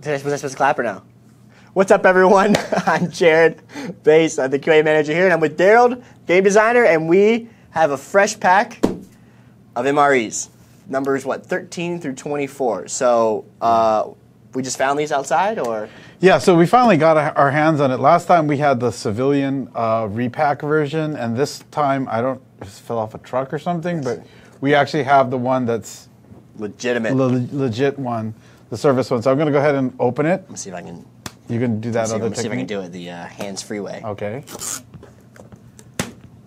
Was I supposed to clap or no? What's up, everyone? I'm Jared Bass. I'm the QA manager here, and I'm with Darold, game designer, and we have a fresh pack of MREs. Numbers, 13 through 24. So we just found these outside, or? Yeah, so we finally got our hands on it. Last time we had the civilian repack version, and this time, I don't, it fell off a truck or something, but we actually have the one that's legitimate. Legit one, the service one. So I'm going to go ahead and open it. Let me see if I can. You can do that other technique? Let's see if I can do it the hands-free way. Okay.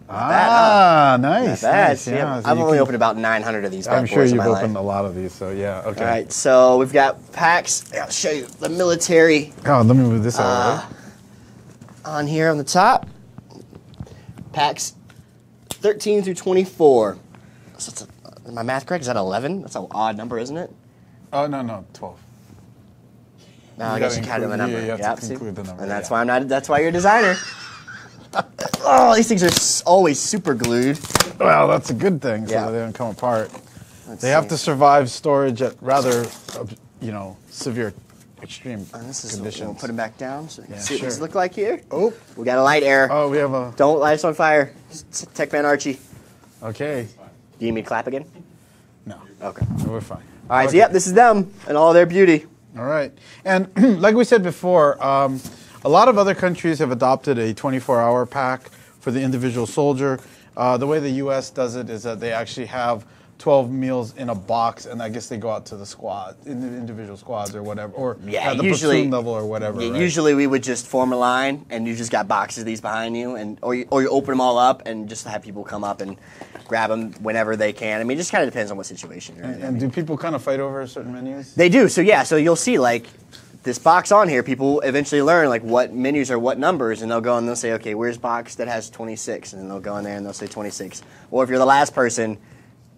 Nice. Nice. Yeah, I've only opened about 900 of these. I'm sure you've opened a lot of these, so yeah. Okay. All right, so we've got packs. I'll show you the military. Oh, let me move this over. On here on the top, packs 13 through 24. So is my math correct? Is that 11? That's an odd number, isn't it? Oh no, 12. No, I guess you counted the number. Yeah, you have to include the number. And that's why I'm not. That's why you're a designer. Oh, these things are always super glued. Well, that's a good thing, so that they don't come apart. They have to survive storage at rather, severe, extreme conditions. We'll put them back down so you can see what sure. these look like here. Oh, we got a light error. Oh, we have a. Don't light us on fire, Techman Archie. Okay. Do you need me to clap again? No. Okay. No, we're fine. All right. So yep, this is them and all their beauty. All right, and like we said before, a lot of other countries have adopted a 24-hour pack for the individual soldier. The way the U.S. does it is that they actually have 12 meals in a box, and I guess they go out to the squad, in the individual squads or whatever, or at the platoon level or whatever. Yeah, right? Usually we would just form a line, and you just got boxes of these behind you, and or you open them all up, and just have people come up and grab them whenever they can. I mean, it just kind of depends on what situation you're in. And do people kind of fight over certain menus? They do. So yeah, so you'll see like this box on here, people eventually learn like what menus are what numbers, and they'll go and they'll say, okay, where's box that has 26? And then they'll go in there and they'll say 26. Or if you're the last person,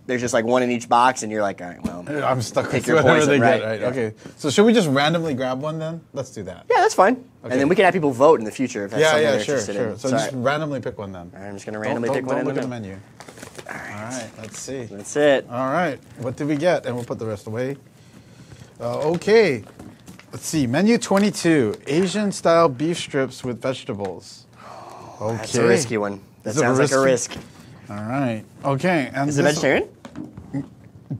there's just like one in each box, and you're like, all right, well, I'm stuck with your whatever poison, they right? get, right? Yeah. Okay. So should we just randomly grab one then? Let's do that. Yeah, that's fine. Okay. And then we can have people vote in the future if that's something they're interested sure. in. So just randomly pick one then. All right, I'm just going to randomly pick one in the the menu. All right, let's see. That's it. All right, what did we get? And we'll put the rest away. Okay, let's see. Menu 22, Asian-style beef strips with vegetables. Okay. That's a risky one. That sounds like a risk. All right. Okay. And is it vegetarian?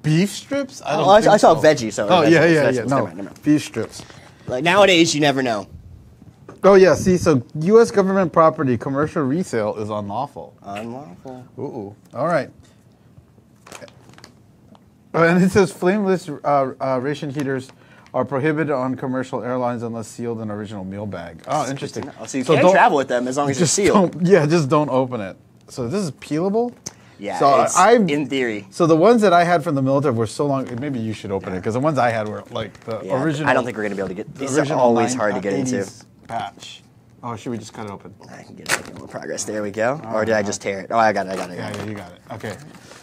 Beef strips? I saw veggie. So yeah. No, beef strips. Like nowadays, you never know. Oh yeah. See, so U.S. government property commercial resale is unlawful. Unlawful. Ooh. All right. And it says flameless ration heaters are prohibited on commercial airlines unless sealed in original meal bag. Oh, interesting. So you can travel with them as long as they're sealed. Just don't open it. So this is peelable? Yeah, so in theory. So the ones that I had from the military were so long. Maybe you should open it because the ones I had were like the original. I don't think we're going to be able to get these. Are always hard to get into. Patch. Oh, should we just cut it open? I can get it in progress. There we go. Or did I just tear it? Oh, I got it. Yeah, you got it. Okay.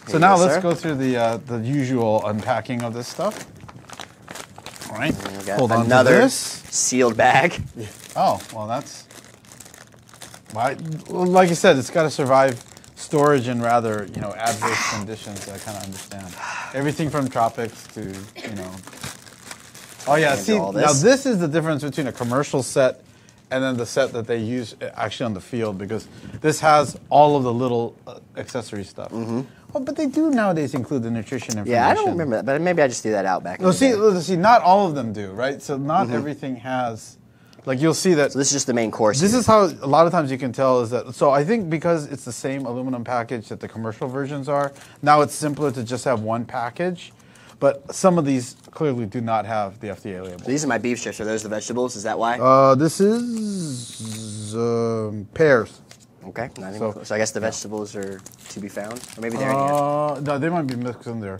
So now let's go through the usual unpacking of this stuff. All right. Hold on another to this. Sealed bag. Oh, well, that's. Well, like you said, it's got to survive storage in rather, adverse conditions. I kind of understand. Everything from tropics to, Oh yeah, see, now this is the difference between a commercial set and then the set that they use actually on the field, because this has all of the little accessory stuff. Mm-hmm. Oh, but they do nowadays include the nutrition information. Yeah, I don't remember that, but maybe I just threw that out back. No, see, not all of them do, right? So not everything has. Like you'll see that. So this is just the main course. This is how a lot of times you can tell is that. So I think because it's the same aluminum package that the commercial versions are, now it's simpler to just have one package. But some of these clearly do not have the FDA label. So these are my beef strips. Are those the vegetables? Is that why? This is pears. Okay. So I guess the vegetables are to be found, or maybe they're in here. No, they might be mixed in there.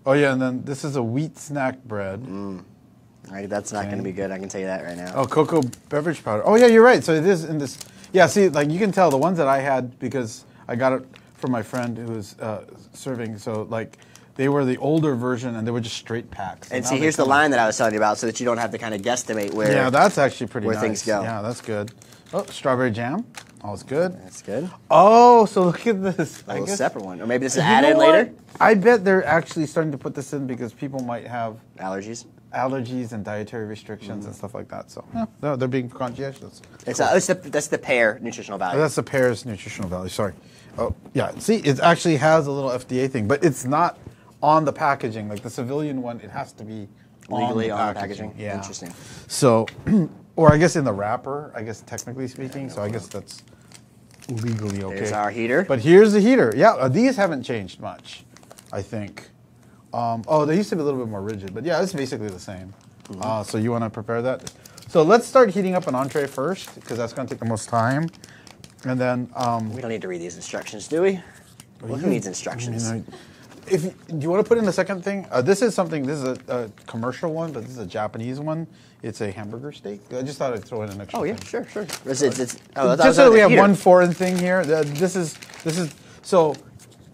Oh yeah, and then this is a wheat snack bread. Right, that's not going to be good. I can tell you that right now. Oh, cocoa beverage powder. Oh yeah, you're right. So it is in this. Yeah, see, like you can tell the ones that I had because I got it from my friend who was serving. So like. They were the older version, and they were just straight packs. And see, here's the line that I was telling you about, so that you don't have to kind of guesstimate where. Yeah, that's actually pretty where nice. Things go. Yeah, that's good. Oh, strawberry jam. All's good. That's good. Oh, so look at this. A little separate one, or maybe this is added later. I bet they're actually starting to put this in because people might have allergies. allergies and dietary restrictions and stuff like that. So yeah, no, they're being conscientious. That's the pear nutritional value. Oh, that's the pears nutritional value. Sorry. Oh yeah. See, it actually has a little FDA thing, but it's not on the packaging. Like the civilian one, it has to be legally on the packaging. Yeah. Interesting. So, or I guess in the wrapper. I guess technically speaking. So I guess that's legally okay. Here's our heater. But here's the heater. Yeah, these haven't changed much, I think. They used to be a little bit more rigid, but yeah, it's basically the same. So you want to prepare that? So let's start heating up an entree first, because that's going to take the most time. And then... we don't need to read these instructions, do we? Well, who needs instructions? Do you want to put in the second thing? This is a commercial one, but this is a Japanese one. It's a hamburger steak. I just thought I'd throw in an extra thing. Sure. Just so we have one foreign thing here. So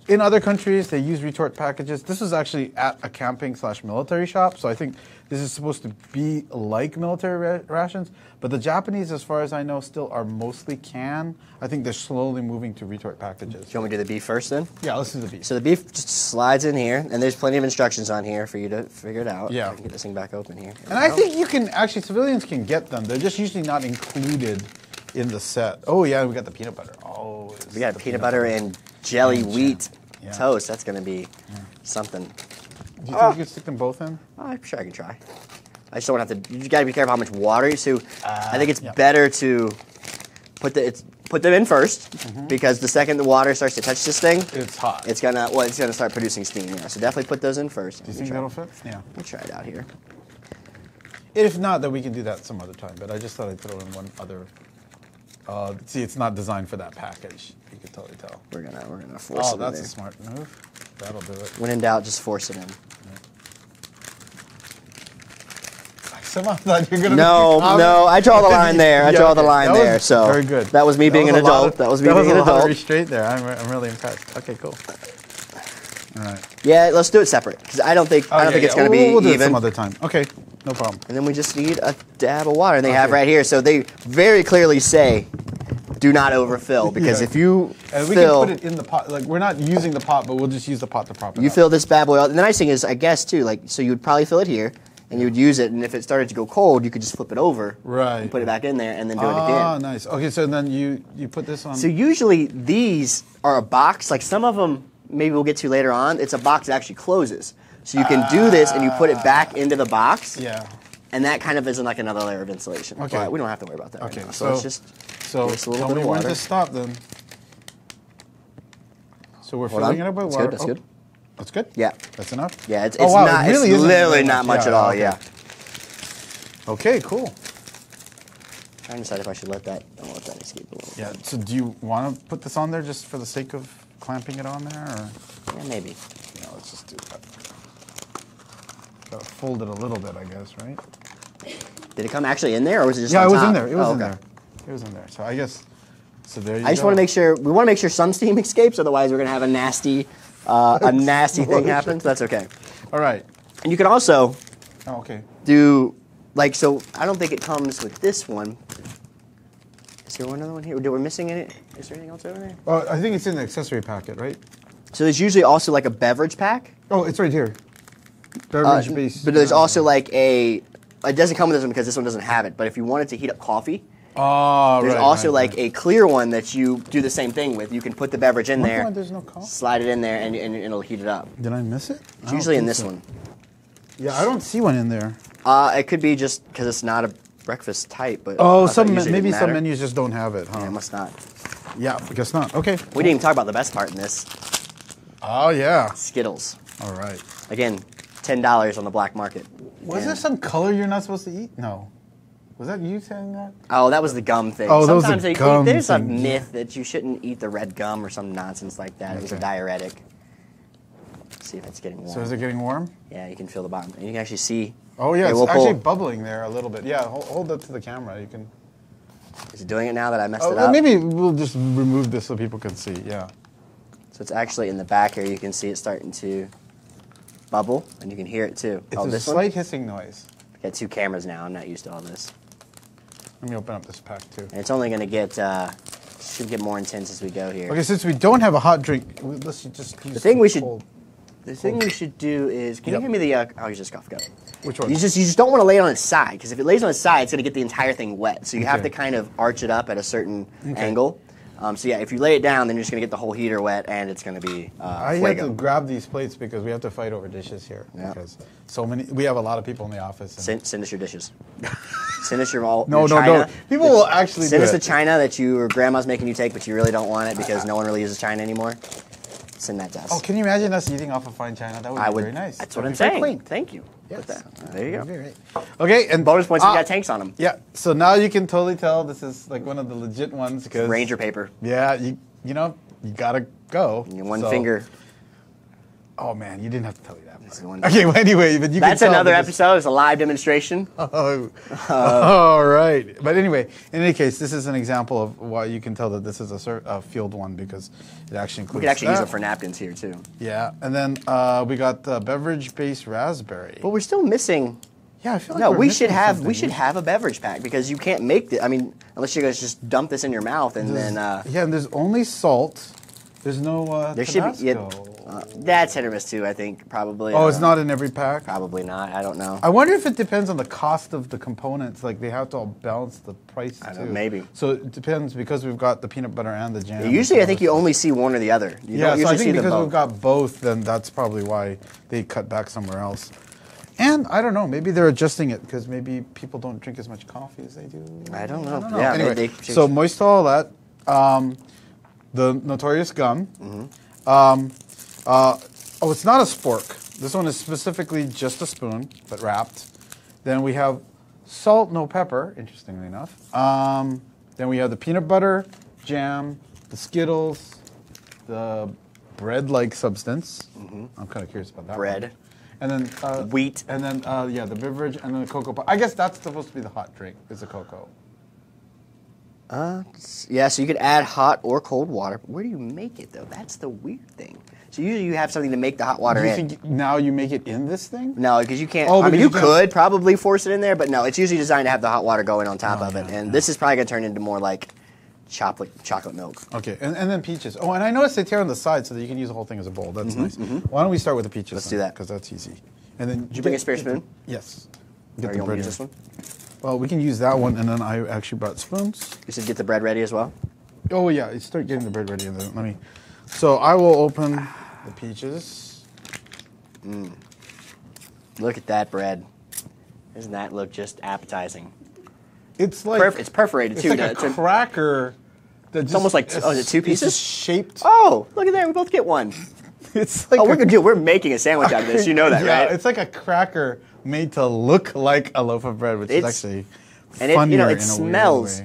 in other countries, they use retort packages. This is actually at a camping/military shop, so I think this is supposed to be like military rations. But the Japanese, as far as I know, still are mostly can. I think they're slowly moving to retort packages. Do you want me to do the beef first then? Yeah, let's do the beef. So the beef just slides in here, and there's plenty of instructions on here for you to figure it out. Yeah. I can get this thing back open here. And I think you can, actually, civilians can get them. They're just usually not included in the set. Oh, yeah, we got the peanut butter. Oh, we got peanut butter and jelly wheat toast. That's going to be something. Do you think you could stick them both in? I'm sure I can try. I just don't have to. You got to be careful how much water. So I think it's better to put them in first, because the second the water starts to touch this thing, it's hot. It's gonna start producing steam. Yeah. So definitely put those in first. Do you think that'll fit? Yeah. We'll try it out here. If not, then we can do that some other time. But I just thought I'd throw in one other. See, it's not designed for that package. You could totally tell. We're gonna force it in there. Oh, that's a smart move. That'll do it. When in doubt, just force it in. Somehow thought you're gonna. No, I draw the line there. I draw the line there. So very good. That was me being an adult. That was me being an adult. Restraint there. I'm really impressed. Okay, cool. All right. Yeah, let's do it separate, because I don't think it's going to be we'll do even. It some other time. Okay, no problem. And then we just need a dab of water, and they have right here. So they very clearly say, do not overfill, because if you we can put it in the pot. Like, we're not using the pot, but we'll just use the pot to prop it You up. fill this bad boy up. And the nice thing is, I guess too, so you would probably fill it here, and you would use it, and if it started to go cold, you could just flip it over, and put it back in there, and then do it again. Ah, nice. Okay, so then you put this on. So usually these are a box. Like some of them, maybe we'll get to later on. It's a box that actually closes, so you can do this, and you put it back into the box. Yeah. And that kind of is like another layer of insulation. Okay. But we don't have to worry about that. Okay. Right now. So let's just a little bit of water. When to stop then. So we're filling it up with water. That's good. That's good? Yeah. That's enough? Yeah, it's not. It's literally not much at all. Okay. Yeah. Okay, cool. Trying to decide if I should let that escape a little. Yeah. So do you want to put this on there just for the sake of clamping it on there, or? Yeah, maybe. Yeah, let's just do that. Gotta fold it a little bit, I guess, right? Did it come actually in there, or was it just? Yeah, on it was top? in there. It was in okay. there. It was in there. So I guess. So there you go. I just want to make sure. We want to make sure some steam escapes. Otherwise, we're gonna have a nasty thing happen. So that's okay. All right. And you can also. Oh, okay. Do so. I don't think it comes with this one. Is there another one here? We're missing it. Is there anything else over there? I think it's in the accessory packet, right? So there's usually also like a beverage pack. Oh, it's right here. Beverage base. But there's also like it doesn't come with this one because this one doesn't have it. But if you wanted to heat up coffee, there's also a clear one that you do the same thing with. You can put the beverage in there, there's no coffee? slide it in there, and it'll heat it up. Did I miss it? It's usually in this one. Yeah, I don't see one in there. It could be just because it's not a breakfast type. But maybe some menus just don't have it, huh? Yeah, it must not. Yeah, I guess not. Okay. We didn't even talk about the best part in this. Oh, yeah. Skittles. All right. Again, $10 on the black market. Was there some color you're not supposed to eat? No. Was that you saying that? Oh, that was the gum thing. Oh, Sometimes that was the gum there's a thing. myth that you shouldn't eat the red gum or some nonsense like that. It was a diuretic. Let's see if it's getting warm. So is it getting warm? Yeah, you can feel the bottom. And you can actually see. Oh, yeah, it's actually bubbling there a little bit. Yeah, hold that to the camera. You can. Is it doing it now that I messed it up? Maybe we'll just remove this so people can see, yeah. So it's actually in the back here. You can see it starting to bubble, and you can hear it too. It's a slight hissing noise. Got two cameras now. I'm not used to all this. Let me open up this pack too. And it's only going to should get more intense as we go here. Okay, since we don't have a hot drink, let's just use the thing we should The thing we should do is, can you hand me the, oh, you just cough, go. Which one? You just don't want to lay it on its side, because if it lays on its side, it's going to get the entire thing wet. So you have to kind of arch it up at a certain angle. So yeah, if you lay it down, then you're just going to get the whole heater wet, and it's going to be I have to grab these plates because we have to fight over dishes here. Yeah. Because we have a lot of people in the office. Send us your dishes. Send us your all. No. People will actually send us the china that your grandma's making you take, but you really don't want it because no one really uses china anymore. Send that to us. Oh, can you imagine us eating off of fine china? That would be very nice. That's what I'm saying. Clean. Thank you. Yes. There you go. Right. Okay, and bonus points if you got tanks on them. Yeah, so now you can totally tell this is like one of the legit ones because Ranger paper. Yeah, you gotta go. One finger. Oh man, you didn't have to tell me that. Okay, well, anyway, but that's another episode. It's a live demonstration. All right. But anyway, in any case, this is an example of why you can tell that this is a field one because it actually includes. We could actually use it for napkins here too. Yeah, and then we got the beverage-based raspberry. But we're still missing. Yeah, I feel like we should have a beverage pack because you can't make it. I mean, unless you guys just dump this in your mouth and then. Yeah, and there's only salt. There's no there Tabasco. Should be. That's hit or miss too, I think, probably. Oh, it's not in every pack? Probably not. I don't know. I wonder if it depends on the cost of the components. Like, they have to all balance the price, too. Maybe. So it depends because we've got the peanut butter and the jam. Yeah, usually, I think you only see one or the other. You don't so I usually think see because both. we've got both, then that's probably why they cut back somewhere else. And, I don't know, maybe they're adjusting it because maybe people don't drink as much coffee as they do. I don't know. Yeah, anyway, so moist all that. The notorious gum. Oh, it's not a spork. This one is specifically just a spoon, but wrapped. Then we have salt, no pepper, interestingly enough. Then we have the peanut butter, jam, the Skittles, the bread-like substance. I'm kind of curious about that bread. One. And then wheat. And then, the beverage, and then the cocoa. I guess that's supposed to be the hot drink, is the cocoa. Yeah, so you could add hot or cold water. Where do you make it, though? That's the weird thing. So usually you have something to make the hot water in. Do you think now you make it in this thing? No, because you can't. I mean, you could probably force it in there, but no, it's usually designed to have the hot water going on top of it. And this is probably going to turn into more like chocolate milk. Okay, and then peaches. Oh, and I noticed they tear on the side so that you can use the whole thing as a bowl. That's nice. Why don't we start with the peaches? Let's do that. Because that's easy. And then did you bring a spare spoon? Yes. Get the bread. Use this one? Well, we can use that one, and then I actually brought spoons. You said get the bread ready as well? Oh, yeah. Start getting the bread ready. And then let me. So I will open the peaches. Look at that bread. Doesn't that look just appetizing? It's like it's perforated too. It's like a cracker. It's almost like is it two pieces? It's shaped. Oh, look at that! We both get one. It's like we're making a sandwich out of this. You know that, right? Yeah, it's like a cracker made to look like a loaf of bread, which is actually funnier it smells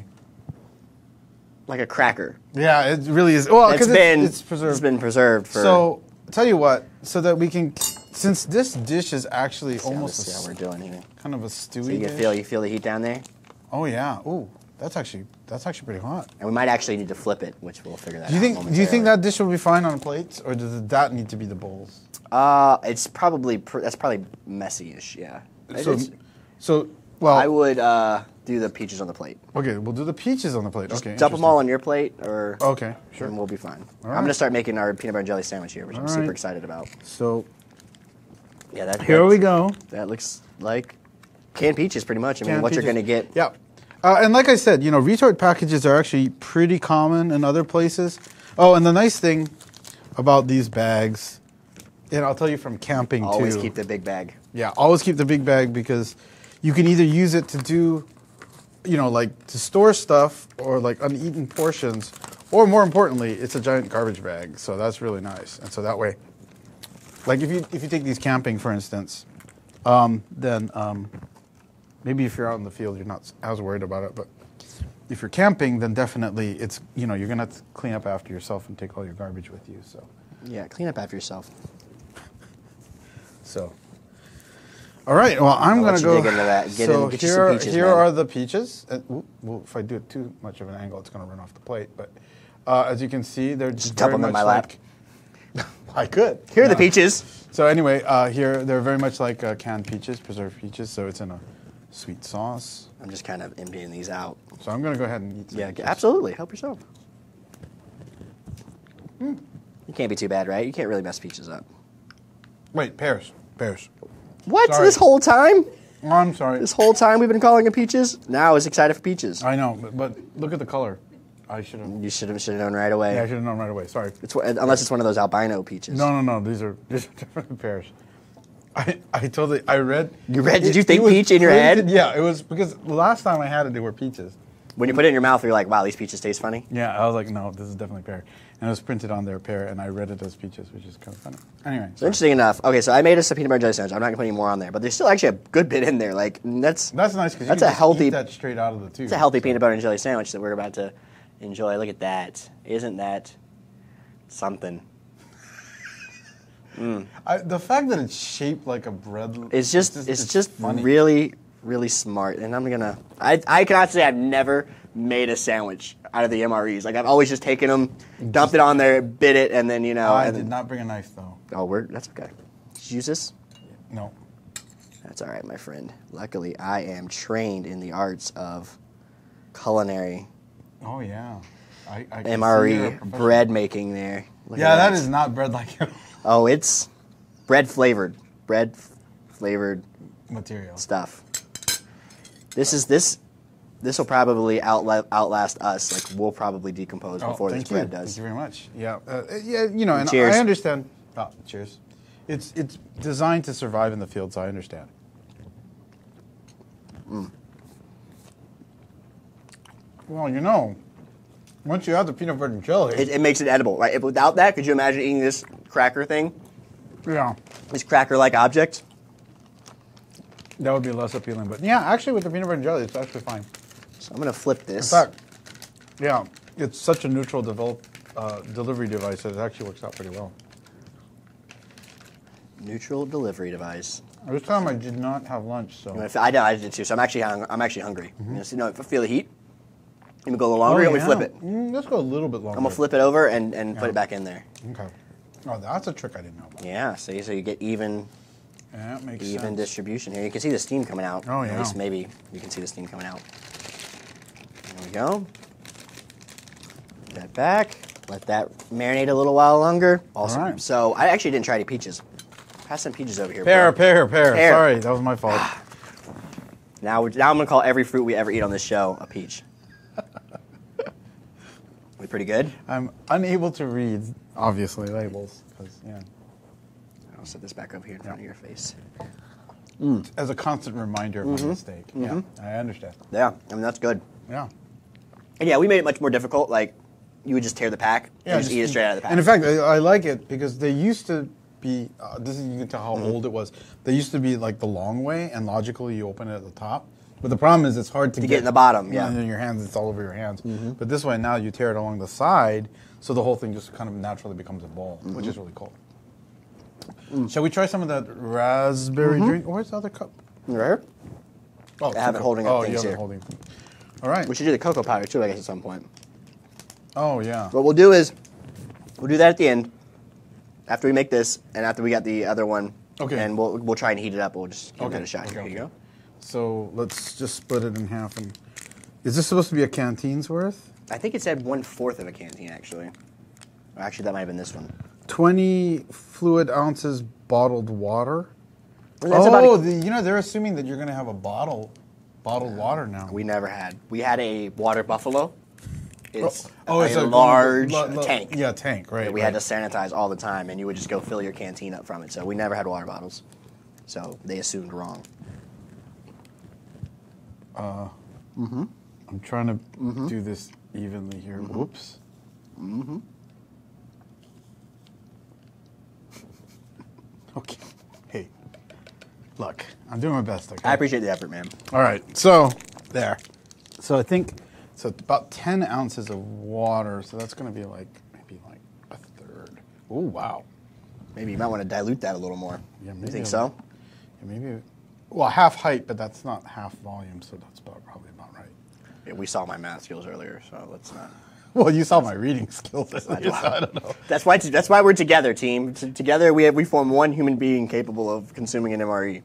like a cracker. Yeah, it really is. Well, because it's preserved. It's been preserved for. So tell you what, so that we can, since this dish is actually almost how we're doing here. Kind of a stewy. So you feel the heat down there. Oh yeah. Ooh, that's actually pretty hot. And we might actually need to flip it, which we'll figure that out. Do you think that dish will be fine on plates, or does that need to be the bowls? It's probably that's probably messy-ish. Yeah. Well, I would do the peaches on the plate. Okay, we'll do the peaches on the plate. Just dump them all on your plate, or okay, sure, and we'll be fine. All right. I'm gonna start making our peanut butter and jelly sandwich here, which I'm super excited about. So, yeah, here we go. That looks like canned peaches, pretty much. I mean, what you're gonna get. Yeah. And like I said, retort packages are actually pretty common in other places. Oh, and the nice thing about these bags, and I'll tell you from camping always keep the big bag. Yeah, always keep the big bag because you can either use it to do, like to store stuff or like uneaten portions, or more importantly, it's a giant garbage bag. So that's really nice. And so that way, like if you take these camping, for instance, then maybe if you're out in the field, you're not as worried about it. But if you're camping, then definitely it's you're gonna have to clean up after yourself and take all your garbage with you. So yeah, clean up after yourself. So. All right. Well, I'm going to go. Dig into that. Get some peaches, here are the peaches. Well, if I do it too much of an angle, it's going to run off the plate. But as you can see, they're just dump them in my lap. I could. Here are the peaches. So anyway, here they're very much like canned peaches, preserved peaches. So it's in a sweet sauce. I'm just kind of emptying these out. So I'm going to go ahead and eat some. Yeah, absolutely. Help yourself. You can't be too bad, right? You can't really mess peaches up. Wait, pears. Pears. What? Sorry. This whole time? Oh, I'm sorry. This whole time we've been calling it peaches? Now I was excited for peaches. I know, but look at the color. I should have. You should have known right away. Yeah, I should have known right away. Sorry. Unless it's one of those albino peaches. No. These are different pears. I totally. I read. You read? Did you think peach in your head? Yeah, it was because the last time I had it, they were peaches. When you put it in your mouth, you're like, wow, these peaches taste funny? Yeah, I was like, no, this is definitely pear. And it was printed on their pear, and I read it as peaches, which is kind of funny. Anyway. So interesting enough. Okay, so I made us a peanut butter jelly sandwich. I'm not going to put any more on there, but there's still actually a good bit in there. Like, that's nice because you can just eat that straight out of the tube. It's a healthy peanut butter and jelly sandwich that we're about to enjoy. Look at that. Isn't that something? The fact that it's shaped like a bread, it's just funny. Really smart. And I'm gonna. I cannot say I've never made a sandwich out of the MREs. Like I've always just taken them, dumped it on there, bit it, and then I did not bring a knife though. Oh, that's okay. Did you use this? No. That's all right, my friend. Luckily, I am trained in the arts of culinary. Oh yeah. I MRE bread making there. Look yeah, that is not bread like it. Oh, it's bread flavored material stuff. This will probably outlast us. Like we'll probably decompose before this bread does. Thank you very much. Yeah, and cheers. I understand. Oh, cheers. It's designed to survive in the field, so I understand. Well, once you have the peanut butter and jelly, it makes it edible, right? Without that, could you imagine eating this cracker thing? Yeah. This cracker-like object? That would be less appealing. But yeah, actually with the peanut butter and jelly, it's actually fine. So I'm going to flip this. In fact, yeah, it's such a neutral delivery device that it actually works out pretty well. Neutral delivery device. This time I did not have lunch, so. I know, I did too, so I'm actually hungry. If I feel the heat, let me go a little longer and we flip it. Let's go a little bit longer. I'm going to flip it over and put it back in there. Okay. Oh, that's a trick I didn't know about. Yeah, so you get even distribution here. You can see the steam coming out. Oh, yeah. At least maybe you can see the steam coming out. There we go. Put that back. Let that marinate a little while longer. Awesome. All right. So I actually didn't try any peaches. Pass some peaches over here. Pear. Sorry, that was my fault. Now I'm going to call every fruit we ever eat on this show a peach. We pretty good? I'm unable to read, obviously, labels. I'll set this back over here in front of your face. As a constant reminder of my mistake. Yeah, I understand. Yeah, I mean, that's good. Yeah. And yeah, we made it much more difficult. Like, you would just tear the pack and just eat it straight out of the pack. And in fact, I like it because they used to be, you can tell how old it was. They used to be like the long way, and logically you open it at the top. But the problem is it's hard to get in the bottom, yeah. And in your hands, it's all over your hands. But this way now you tear it along the side, so the whole thing just kind of naturally becomes a ball, which is really cool. Shall we try some of that raspberry drink? Where's the other cup? Right here? Oh, I have it holding up things here. Holding. All right. We should do the cocoa powder too, I guess, at some point. Oh, yeah. What we'll do is, we'll do that at the end, after we make this, and after we got the other one. Okay. And we'll try and heat it up. We'll just give it a shot. Here you go. So let's just split it in half. And is this supposed to be a canteen's worth? I think it said 1/4 of a canteen, actually. Or actually, that might have been this one. 20 fluid ounces bottled water. They're assuming that you're going to have a bottled water now. We never had. We had a water buffalo. It's a it's large tank. Yeah, tank, right. We had to sanitize all the time, and you would just go fill your canteen up from it. So we never had water bottles. So they assumed wrong. I'm trying to do this evenly here. Whoops. Okay. Hey, look, I'm doing my best. Okay? I appreciate the effort, man. All right, so there. So I think about 10 ounces of water. So that's going to be maybe a third. Oh, wow. Maybe you might want to dilute that a little more. Yeah, maybe you think so? Yeah, maybe. Well, half height, but that's not half volume, so that's probably about right. Yeah, we saw my math skills earlier, so let's not. Well, you saw my reading skills. So I don't know. That's why we're together, team. Together we form one human being capable of consuming an MRE.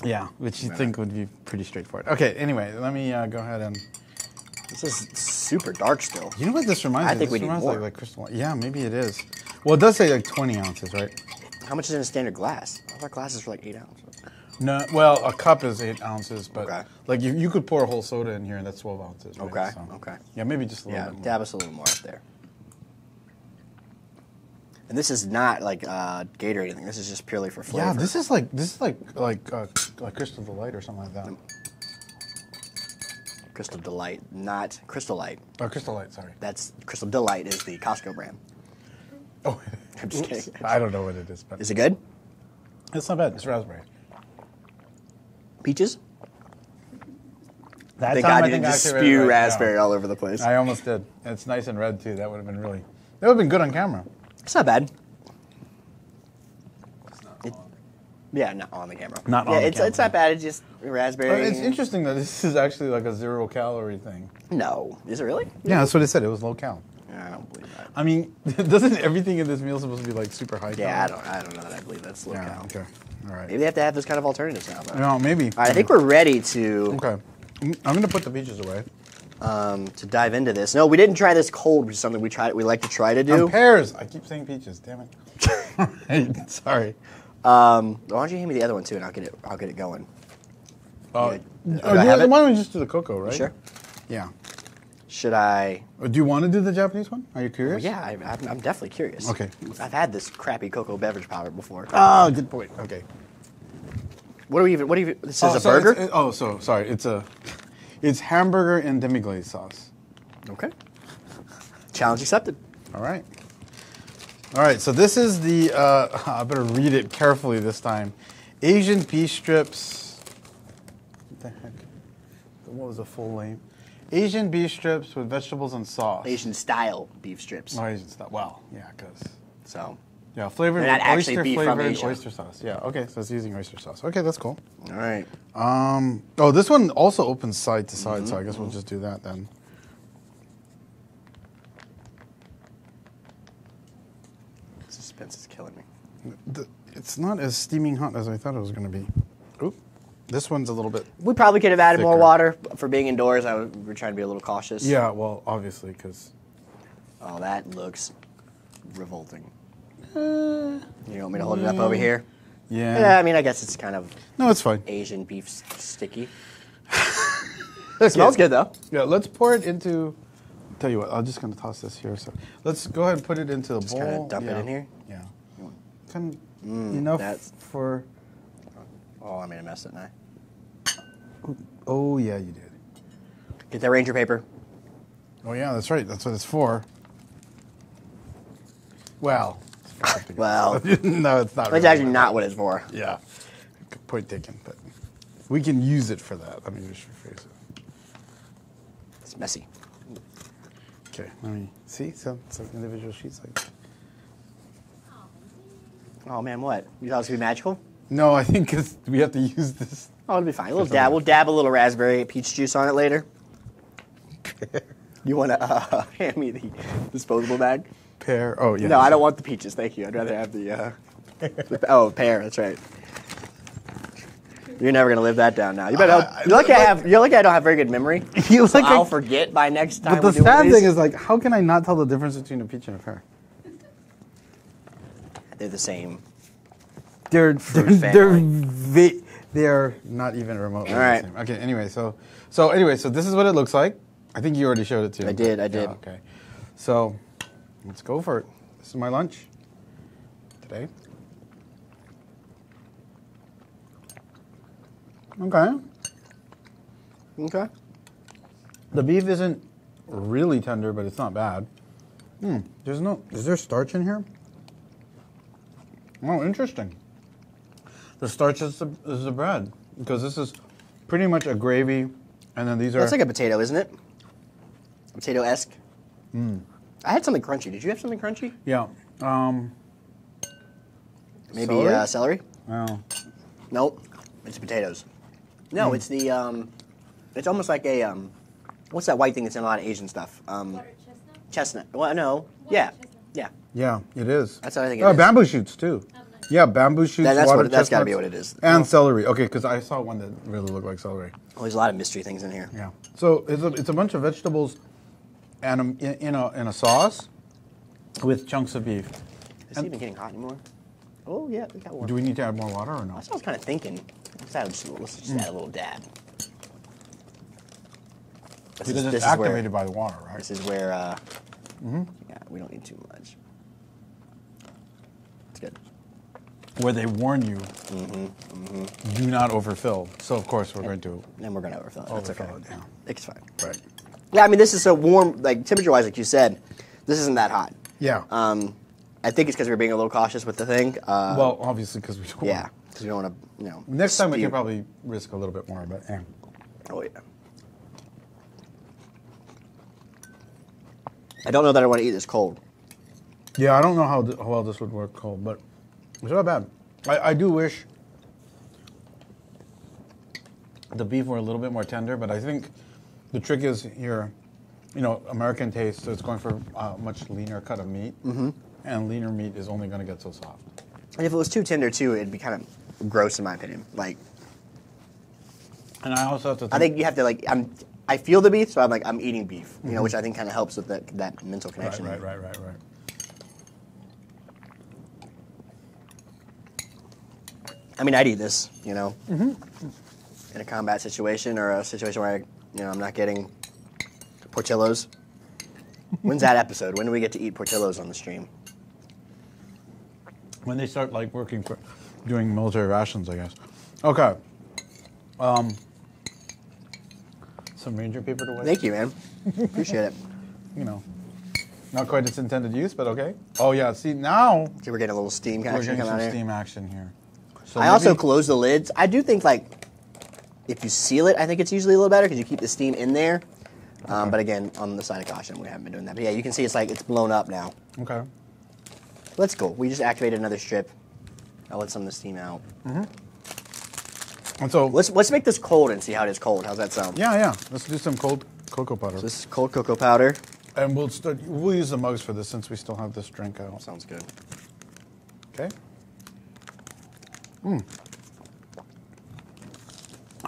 Yeah, which you think would be pretty straightforward. Okay, anyway, let me go ahead and. This is super dark still. You know what this reminds me of? I think we need more. Like crystal. Yeah, maybe it is. Well, it does say 20 ounces, right? How much is in a standard glass? I thought glasses were like 8 ounces. No, well, a cup is 8 ounces, but Okay. like you could pour a whole soda in here, and that's 12 ounces. Right? Okay. So, Okay. Yeah, maybe just a little bit more. Dab us a little more up there. And this is not like Gatorade or anything. This is just purely for flavor. Yeah, this is like Crystal Delight or something like that. Crystal Delight, not Crystal Light. Oh, Crystal Light, sorry. That's Crystal Delight is the Costco brand. Oh, I'm just kidding. I don't know what it is, but Is it good? it's not bad. It's raspberry. Peaches? That Thank time, God I you didn't think I just actually spew read it right. raspberry all over the place. I almost did. And it's nice and red too. That would have been good on camera. It's not bad. It's not It- on. Yeah, not on the camera. Not on yeah, the it's camera. not bad. It's just raspberry. It's interesting that this is actually like a 0-calorie thing. No. Is it really? Yeah, that's what it said. It was low cal. Yeah, I don't believe that. I mean, doesn't everything in this meal supposed to be like super high? Yeah, cal? I don't know that I believe that's low Yeah. cal. Okay. All right. Maybe they have to have those kind of alternatives now. Though. No, maybe. All right, I think we're ready to Okay. I'm gonna put the peaches away. dive into this. No, we didn't try this cold, which is something we like to try to do. Pears. I keep saying peaches. Damn it. All right. Sorry. Why don't you hand me the other one too, and I'll get it going. Oh, Do I have it? why don't we just do the cocoa, right? Sure. Yeah. Should I? Do you want to do the Japanese one? Are you curious? Yeah, I'm definitely curious. Okay. I've had this crappy cocoa beverage powder before. Oh, good point. Okay. What do we even? This is a burger. Sorry. It's hamburger and demi-glaze sauce. Okay. Challenge accepted. All right. All right. So this is the. I better read it carefully this time. Asian beef strips. What the heck? What was the full name? Asian beef strips with vegetables and sauce. Asian style beef strips. Oh, Asian style. Well, yeah, because. So. Yeah, flavored They're not with actually oyster beef from flavored Asia. oyster sauce. Yeah, okay, so it's using oyster sauce. Okay, that's cool. All right. Oh, this one also opens side to side, so I guess we'll just do that then. Suspense is killing me. It's not as steaming hot as I thought it was going to be. Oop. This one's a little bit. We probably could have added more Thicker. water for being indoors. We're trying to be a little cautious. Yeah, well, obviously, because. Oh, that looks revolting. You want me to hold it up over here? Yeah. Yeah, I mean, I guess it's kind of No, it's fine. Asian beef sticky. Okay. Smells good though. Yeah, let's pour it into. Tell you what, I'm just going to toss this here. So let's go ahead and put it into the bowl. Kind of dump it in here. Yeah. Kind of enough that's- for. Oh, I made a mess, didn't I? Oh, yeah, you did. Get that Ranger paper. Oh, yeah, that's right. That's what it's for. Well. Well, no, it's not. that's really actually what not it what it's for. is. Yeah. Good point taken. But we can use it for that. Let me just rephrase it. It's messy. Okay, let me see. So it's like individual sheets like. Oh man, what? You thought it was gonna be magical? No, I think because we have to use this. Oh, it'll be fine. We'll dab a little raspberry peach juice on it later. You want to hand me the disposable bag? Pear. Oh, yeah. No, I don't want the peaches. Thank you. I'd rather have the pear. That's right. You're never gonna live that down now. You better. You're lucky I don't have very good memory. You So look I'll like- forget by next time. But the sad thing is, like, how can I not tell the difference between a peach and a pear? they're the same. They're family. they're not even remotely All right. the same. Okay. Anyway, so this is what it looks like. I think you already showed it too. I did. Yeah, okay. So let's go for it. This is my lunch today. Okay. Okay. The beef isn't really tender, but it's not bad. Is there starch in here? Oh, interesting. The starch is the bread, because this is pretty much a gravy, and then these are. That's like a potato, isn't it? Potato-esque. I had something crunchy. Did you have something crunchy? Yeah. Maybe Celery? celery? Oh. Nope. It's potatoes. No, it's the. It's almost like a. What's that white thing that's in a lot of Asian stuff? Chestnut? Chestnut. Well, no. Water Yeah. chestnut. Yeah. Yeah, it is. That's what I think it Oh, is. bamboo shoots too. Oh, nice. Yeah, bamboo shoots. That's water that's got to be chestnuts, what it is. And celery. Okay, because I saw one that really looked like celery. Oh, there's a lot of mystery things in here. Yeah. So it's a bunch of vegetables, and in a sauce with chunks of beef. Is it even getting hot anymore? Oh, yeah, we got one. Do we need to add more water or no? That's what I was kind of thinking. Let's just add a little dab. Because it's activated by the water, right? This is where, yeah, we don't need too much. It's good. Where they warn you, do not overfill. So, of course, we're going to... And we're going to overfill it. That's okay. Yeah. It's fine. Right. Yeah, I mean, this is so warm, like, temperature-wise, like you said, this isn't that hot. Yeah. I think it's because we're being a little cautious with the thing. Well, obviously, because we don't Yeah, because we don't want to, Next time we can probably risk a little bit more, but yeah. Oh, yeah. I don't know that I want to eat this cold. Yeah, I don't know how well this would work cold, but it's not bad. I do wish the beef were a little bit more tender, but I think the trick is here, American taste, so it's going for a much leaner cut of meat, and leaner meat is only going to get so soft. And if it was too tender, too, it'd be kind of gross, in my opinion. Like, and I also have to think... I think you have to, like, I feel the beef, so I'm eating beef, which I think kind of helps with that mental connection. Right. I mean, I'd eat this, in a combat situation or a situation where, I'm not getting Portillo's. When's that episode? When do we get to eat Portillo's on the stream? When they start, like, doing military rations, I guess. Okay. Some ranger paper to wipe. Thank you, man. Appreciate it. Not quite its intended use, but okay. Oh, yeah, see, now... See, we're getting a little steam action We're getting coming out some here. steam action here. So I also close the lids. I do think, like, if you seal it, I think it's usually a little better because you keep the steam in there. But again, on the side of caution, we haven't been doing that. But yeah, you can see it's blown up now. Okay. Let's go. We just activated another strip. I'll let some of the steam out. And so... Let's make this cold and see how it is cold. How's that sound? Yeah. Let's do some cold cocoa powder. So this is cold cocoa powder. And we'll use the mugs for this since we still have this drink out. Sounds good. Okay.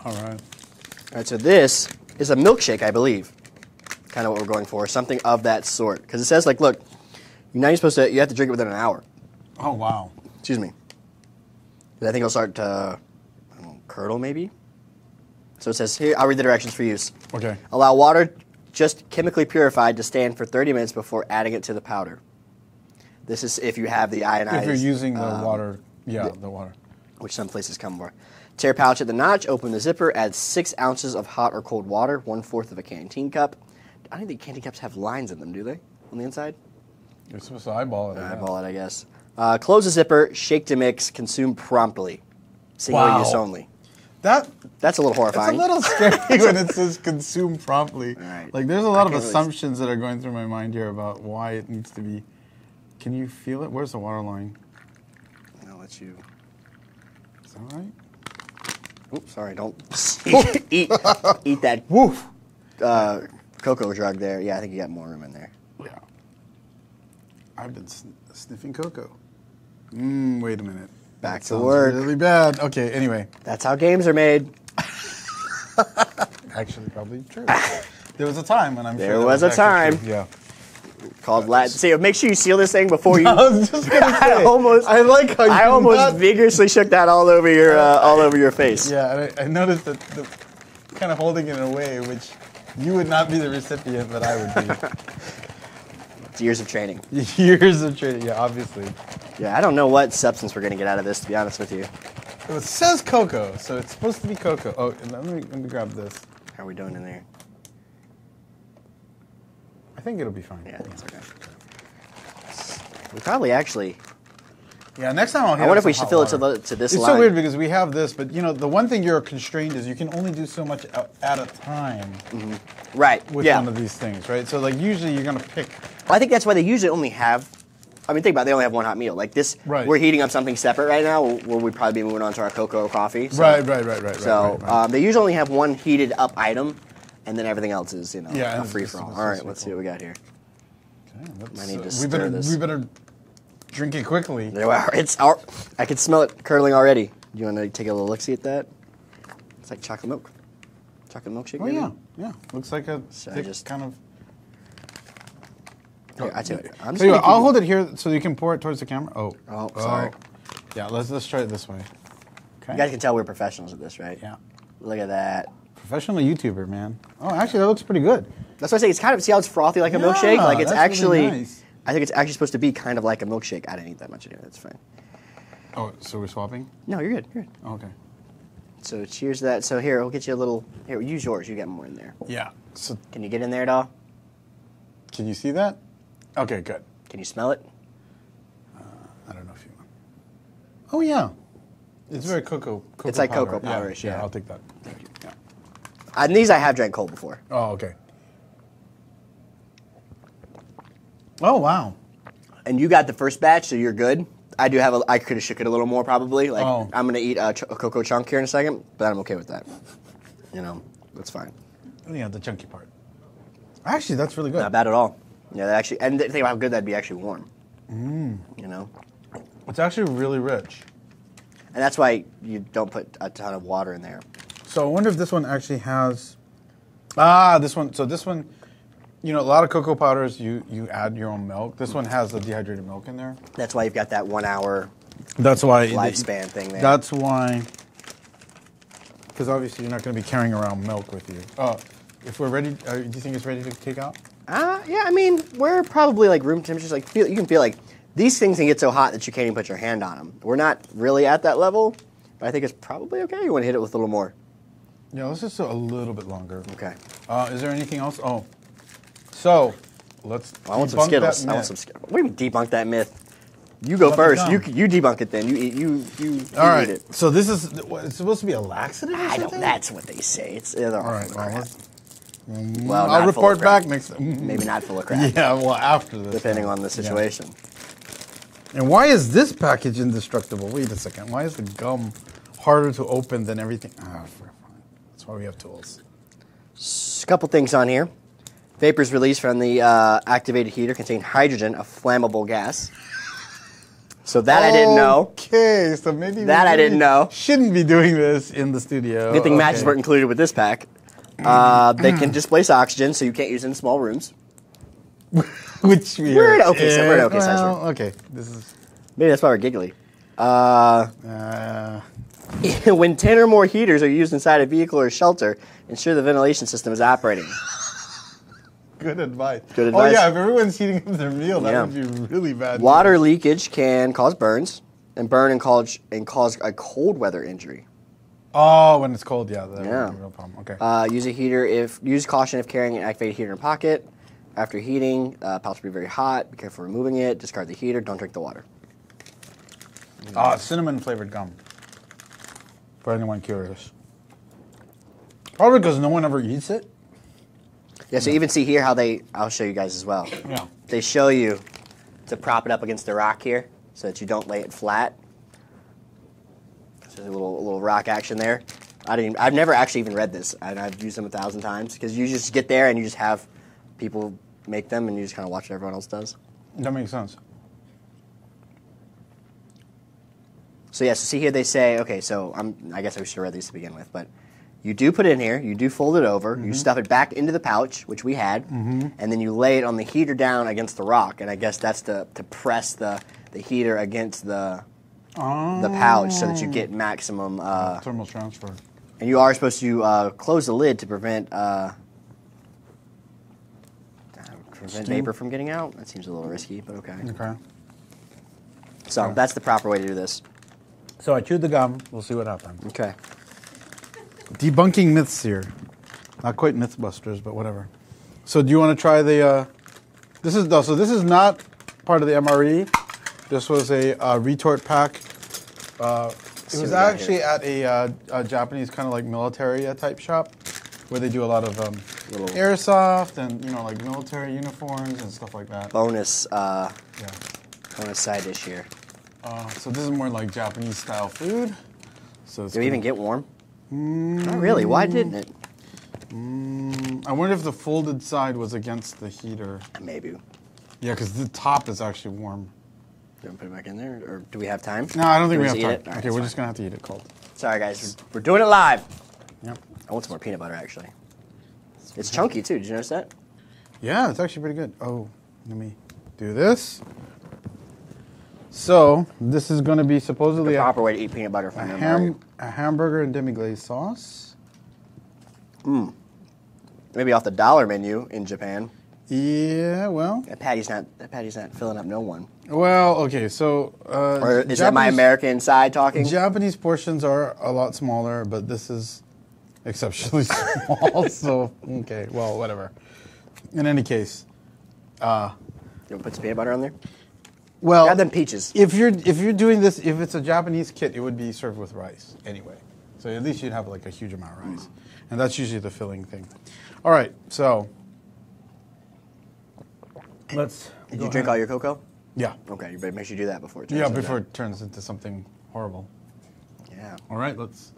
All right, so this is a milkshake, I believe. Kind of what we're going for, something of that sort. Because it says, like, look, you have to drink it within an hour. Oh, wow. Excuse me. 'Cause I think it'll start to, curdle maybe? So it says here, I'll read the directions for use. Okay. Allow water just chemically purified to stand for 30 minutes before adding it to the powder. This is if you have the ionized... If you're using the water, the water. Which some places come for. Tear pouch at the notch, open the zipper, add 6 ounces of hot or cold water, 1/4 of a canteen cup. I don't think canteen cups have lines in them, do they? On the inside? You're supposed to eyeball it. Eyeball it, I guess. Close the zipper, shake to mix, consume promptly. Single use only. That's a little horrifying. It's a little scary when it says consume promptly. Right. Like, there's a lot of assumptions that are going through my mind here about why it needs to be. Can you feel it? Where's the water line? I'll let you... Is that right? Oops, sorry, don't eat that cocoa drug there. Yeah, I think you got more room in there. Yeah. I've been sniffing cocoa. Wait a minute. Back to work. Really bad. Okay, anyway. That's how games are made. Actually, probably true. There was a time when I'm sure there was a time. True. Yeah. Called Latin. See, make sure you seal this thing before you. I was just gonna say. I almost vigorously shook that all over your face. Yeah, and I noticed that kind of holding it in a way which you would not be the recipient, but I would be. It's years of training. Years of training, yeah, obviously. Yeah, I don't know what substance we're gonna get out of this, to be honest with you. It says cocoa, so it's supposed to be cocoa. Oh, let me grab this. How are we doing in there? I think it'll be fine. Yeah, I think it's okay. We probably actually... Yeah, next time I'll hit I wonder if we should fill it to this line. It's so weird because we have this, but the one thing you're constrained is you can only do so much at a time. Right. With one of these things, right? So like usually you're gonna pick. Well, I think that's why they usually only have. I mean, think about it, they only have one hot meal. Like this, we're heating up something separate right now. Where we'd probably be moving on to our cocoa or coffee. So, right. So they usually only have one heated up item, and then everything else is a free for all. All right, let's see what we got here. Okay, I need to stir this. We better drink it quickly. I can smell it curdling already. Do you want to take a little look-see at that? It's like chocolate milk. Chocolate milkshake, maybe? Yeah. Looks like a thick kind of... Here, I'll hold it here so you can pour it towards the camera. Oh, sorry. Yeah, let's try it this way. Okay. You guys can tell we're professionals at this, right? Yeah. Look at that. Professional YouTuber, man. Oh, actually, that looks pretty good. That's what I say. It's kind of, see how it's frothy like a milkshake? Like it's that's actually, really nice. I think it's actually supposed to be kind of like a milkshake. I didn't eat that much anyway. That's fine. Oh, so we're swapping? No, you're good. You're good. Oh, okay. So cheers to that. So here, we'll get you a little. Here, use yours. You get more in there. Yeah. So Can you get in there at all? can you see that? Okay, good. Can you smell it? I don't know if you want. Oh yeah, it's very cocoa. It's like powder. cocoa powderish, yeah. I'll take that. Thank you. Yeah. And these I have drank cold before. Oh, okay. Oh wow. And you got the first batch, so you're good. I do have I could have shook it a little more probably. Like I'm gonna eat a cocoa chunk here in a second, but I'm okay with that. You know, that's fine. Yeah, the chunky part. Actually, that's really good. Not bad at all. Yeah, that actually, and think about how good that'd be actually warm. You know, It's actually really rich. and that's why you don't put a ton of water in there. So I wonder if this one actually has. This one. So this one, you know, a lot of cocoa powders you add your own milk. This one has the dehydrated milk in there. That's why you've got that 1 hour That's why lifespan thing there. That's why. Because obviously you're not going to be carrying around milk with you. If we're ready, do you think it's ready to take out? Yeah, I mean, we're probably like room temperatures. Like, you can feel like these things can get so hot that you can't even put your hand on them. We're not really at that level, but I think it's probably okay. You want to hit it with a little more. Yeah, let's just do a little bit longer. Okay. Is there anything else? Oh, so let's. I want some debunk Skittles. that I want myth. some Skittles. What do you mean debunk that myth? You go About the first. gum. You debunk it then. You All right. eat it. So this is what, it's supposed to be a laxative. Or I don't. something? That's what they say. It's all All right. Well, Well, I'll not full report of crap. back next. Maybe not full of crap. Yeah. Well, after this. Depending on the situation. And why is this package indestructible? Wait a second. Why is the gum harder to open than everything? That's why we have tools. A couple things on here. Vapors released from the activated heater contain hydrogen, a flammable gas. So that I didn't know. Okay, so maybe That I didn't know. Shouldn't be doing this in the studio. Good thing matches weren't included with this pack. They can displace oxygen, so you can't use it in small rooms. Which we We're are. at okay, so we're at okay size room. well, okay, this is. Maybe that's why we're giggly. Uh, When 10 or more heaters are used inside a vehicle or shelter, ensure the ventilation system is operating. Good advice. Good advice. Oh yeah, if everyone's heating up their meal, that Yeah. would be really bad. Water leakage can cause burns and cause a cold weather injury. Oh, when it's cold, yeah, that Yeah. would be a real problem. Okay. Use caution if carrying an activated heater in pocket. After heating, pouch will be very hot. Be careful removing it. Discard the heater. Don't drink the water. Cinnamon flavored gum. For anyone curious. Probably because no one ever eats it. Yeah, so even see here how I'll show you guys as well. Yeah. They show you to prop it up against the rock here so that you don't lay it flat. So there's a little rock action there. I've never actually even read this, and I've used them 1,000 times because you just get there and you just have people make them and you just kind of watch what everyone else does. That makes sense. So yeah, so see here they say, okay, so I guess I should have read these to begin with, but you do put it in here, you do fold it over, you stuff it back into the pouch, which we had, and then you lay it on the heater down against the rock, and I guess that's to press the heater against the pouch so that you get maximum... Thermal transfer. And you are supposed to close the lid to prevent vapor from getting out. That seems a little risky, but okay. Okay. So that's the proper way to do this. So I chewed the gum. We'll see what happens. Okay. Debunking myths here. Not quite Mythbusters, but whatever. So do you want to try the... This is not part of the MRE. This was a retort pack. It was actually at a Japanese kind of like military type shop where they do a lot of airsoft and like military uniforms and stuff like that. Bonus side dish here. So this is more like Japanese style food. So Did we even get warm? Not really. Why didn't it? I wonder if the folded side was against the heater. Maybe. Yeah, because the top is actually warm. Do you want to put it back in there, or do we have time? No, I don't think we Can have just eat time. it? Okay, All we're right, just going to have to eat it cold. Sorry, guys. We're doing it live. Yep. I want some more peanut butter, actually. It's chunky, too. Did you notice that? Yeah, it's actually pretty good. Oh, let me do this. So this is going to be supposedly The proper way to eat peanut butter from a hamburger and demi-glaze sauce. Maybe off the dollar menu in Japan. Yeah, well. That patty's not filling up no one. Well, okay, so or is that my American side talking? Japanese portions are a lot smaller, but this is exceptionally small. So okay, well, whatever. In any case, you want to put some peanut butter on there? Well, grab them peaches. If you're doing this, if it's a Japanese kit, it would be served with rice anyway. So at least you'd have like a huge amount of rice, and that's usually the filling thing. All right, so let's. Did you drink all your cocoa? Yeah. Okay, you better make sure you do that before it turns into before it turns into something horrible. Yeah. All right, let's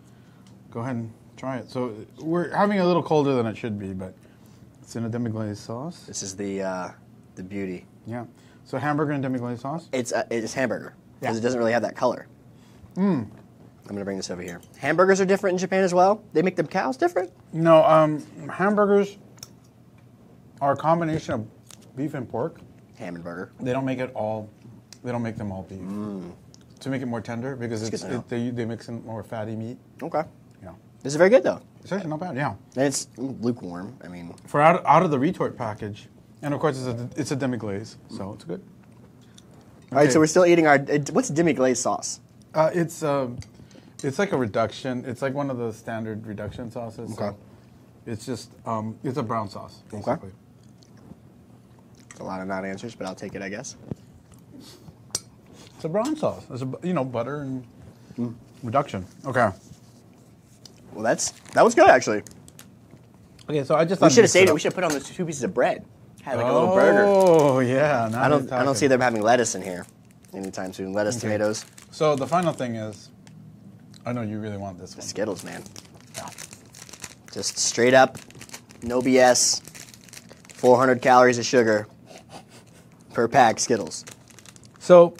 go ahead and try it. So we're having a little colder than it should be, but it's in a demi-glaze sauce. This is the beauty. Yeah. So hamburger and demi-glaze sauce? It's hamburger because Yeah. it doesn't really have that color. I'm going to bring this over here. Hamburgers are different in Japan as well? They make them cows different? No, hamburgers are a combination of beef and pork. Ham and burger. They don't make them all beef. To make it more tender because they mix in more fatty meat. Okay. Yeah. This is very good though. It's actually not bad, yeah. And it's lukewarm. I mean, for out of the retort package, and of course it's a demi-glaze, so it's good. All right, so we're still eating our. What's demi-glaze sauce? It's like a reduction. It's like one of the standard reduction sauces. Okay. So it's just it's a brown sauce basically. Okay. It's a lot of non-answers, but I'll take it, I guess. It's a brown sauce. It's butter and reduction. Okay. Well, that was good actually. Okay, so I just we should have saved it. We should have put on those 2 pieces of bread. Had like a little burger. Oh yeah. I don't see them having lettuce in here anytime soon. Lettuce, tomatoes. So the final thing is, I know you really want this one. Skittles, man. Yeah. Just straight up, no BS. 400 calories of sugar per pack Skittles. So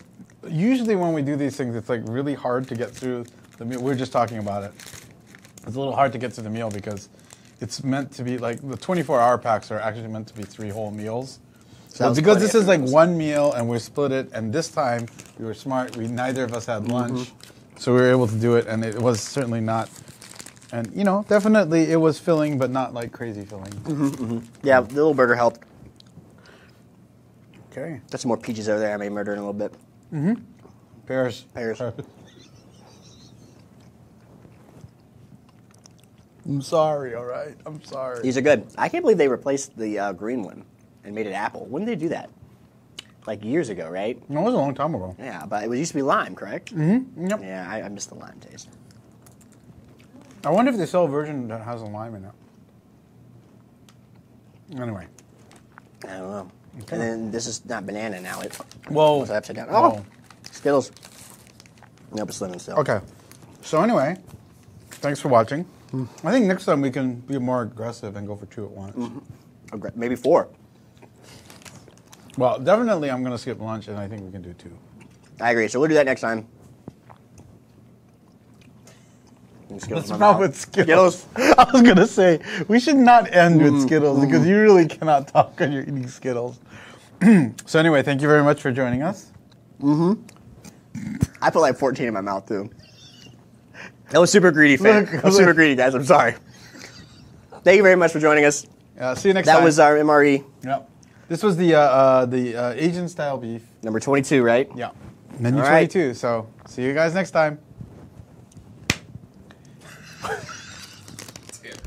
usually when we do these things, it's like really hard to get through the meal. We were just talking about it. It's a little hard to get through the meal because it's meant to be like the 24-hour packs are actually meant to be 3 whole meals. So because this is like one meal and we split it, and this time we were smart. Neither of us had lunch, so we were able to do it, and it was certainly not. And definitely it was filling, but not like crazy filling. Yeah, the little burger helped. Okay. Got some more peaches over there. I may murder in a little bit. Pears. I'm sorry, all right? I'm sorry. These are good. I can't believe they replaced the green one and made it apple. When did they do that? Like years ago, right? No, it was a long time ago. Yeah, but it used to be lime, correct? Yep. Yeah, I miss the lime taste. I wonder if they sell a version that has a lime in it. Anyway. I don't know. Okay. And then this is not banana now. It's upside down. Whoa. Skittles. Nope, it's lemon still. Okay. So anyway, thanks for watching. I think next time we can be more aggressive and go for 2 at once. Maybe 4. Well, definitely I'm going to skip lunch, and I think we can do 2. I agree. So we'll do that next time. What's the problem with Skittles? I was going to say, we should not end with Skittles because you really cannot talk when you're eating Skittles. So anyway, thank you very much for joining us. I put like 14 in my mouth, too. That was super greedy, fan. I was super greedy, guys. I'm sorry. Thank you very much for joining us. See you next time. That was our MRE. Yep. This was the Asian style beef. Number 22, right? Yeah. Menu 22. So see you guys next time. That's good.